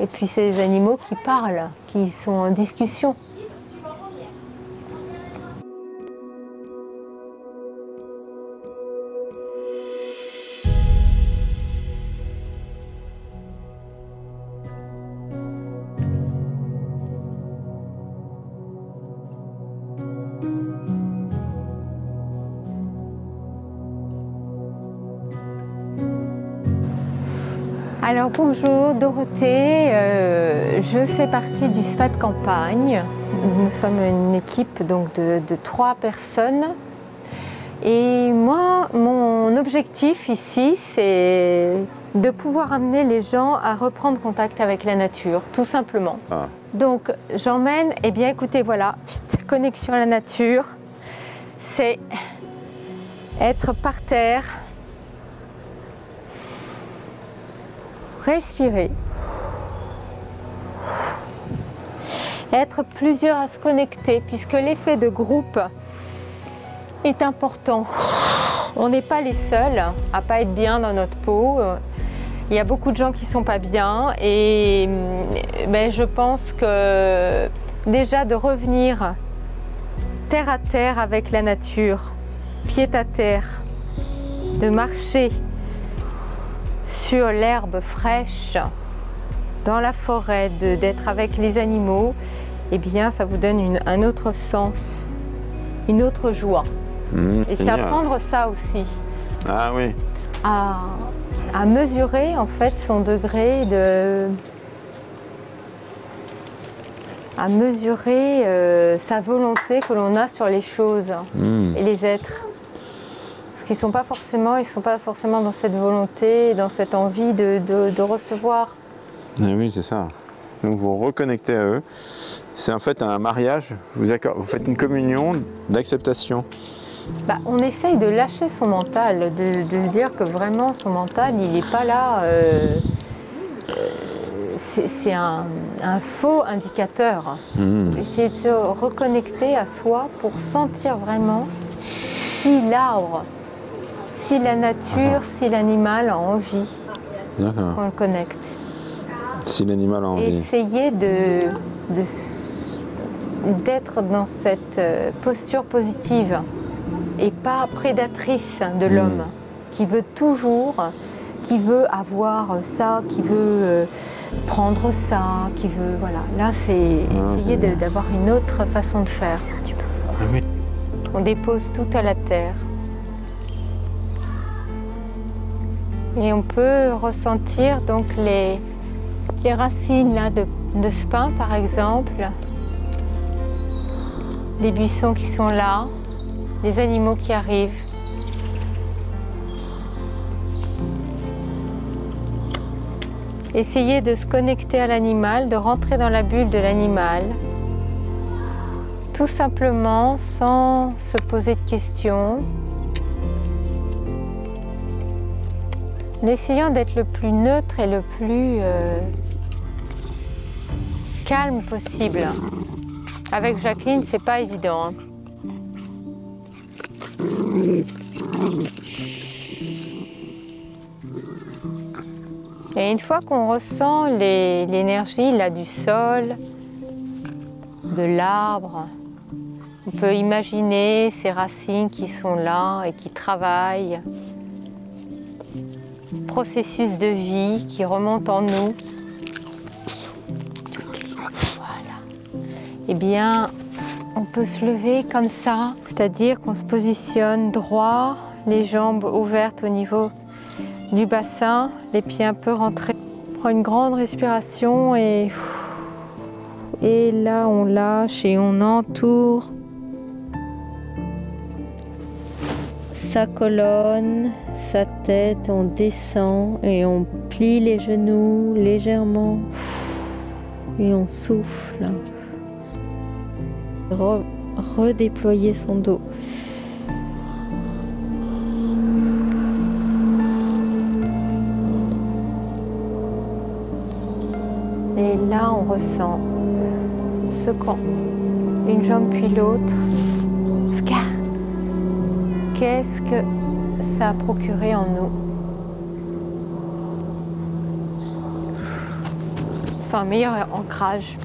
Et puis c'est des animaux qui parlent, qui sont en discussion. Alors bonjour Dorothée, je fais partie du SPA de campagne. Nous sommes une équipe donc de 3 personnes. Et moi, mon objectif ici, c'est de pouvoir amener les gens à reprendre contact avec la nature, tout simplement. Ah. Donc j'emmène, eh bien écoutez, voilà, connexion à la nature, c'est être par terre, respirer, être plusieurs à se connecter, puisque l'effet de groupe est important. On n'est pas les seuls à pas être bien dans notre peau. Il y a beaucoup de gens qui sont pas bien et ben, je pense que déjà de revenir terre à terre avec la nature, pied à terre, de marcher sur l'herbe fraîche, dans la forêt, d'être avec les animaux, eh bien ça vous donne un autre sens, une autre joie. Et c'est apprendre ça aussi. Ah oui. À mesurer en fait son degré de... à mesurer sa volonté que l'on a sur les choses et les êtres. Ils ne sont pas forcément dans cette volonté, dans cette envie de recevoir. Et oui, c'est ça. Donc vous reconnectez à eux. C'est en fait un mariage, vous faites une communion d'acceptation. Bah, on essaye de lâcher son mental, de se dire que vraiment son mental, il n'est pas là. C'est un faux indicateur. Essayer de se reconnecter à soi pour sentir vraiment si l'arbre, si la nature, si l'animal a envie qu'on le connecte. Si l'animal a envie. Essayer d'être dans cette posture positive et pas prédatrice de l'homme qui veut toujours, qui veut avoir ça, qui veut prendre ça, qui veut... Voilà. Là, c'est essayer d'avoir une autre façon de faire. On dépose tout à la terre. Et on peut ressentir donc les racines là, de ce pin par exemple, des buissons qui sont là, des animaux qui arrivent. Essayez de se connecter à l'animal, de rentrer dans la bulle de l'animal, tout simplement sans se poser de questions. En essayant d'être le plus neutre et le plus calme possible. Avec Jacqueline, c'est pas évident. Hein. Et une fois qu'on ressent l'énergie là du sol, de l'arbre, on peut imaginer ces racines qui sont là et qui travaillent. Processus de vie qui remonte en nous. Voilà. Eh bien, on peut se lever comme ça, c'est-à-dire qu'on se positionne droit, les jambes ouvertes au niveau du bassin, les pieds un peu rentrés. On prend une grande respiration et là on lâche et on entoure sa colonne, sa tête, on descend et on plie les genoux légèrement et on souffle. Redéployer son dos. Et là on ressent ce camp, une jambe puis l'autre. Qu'est-ce que ça a procuré en nous? un meilleur ancrage.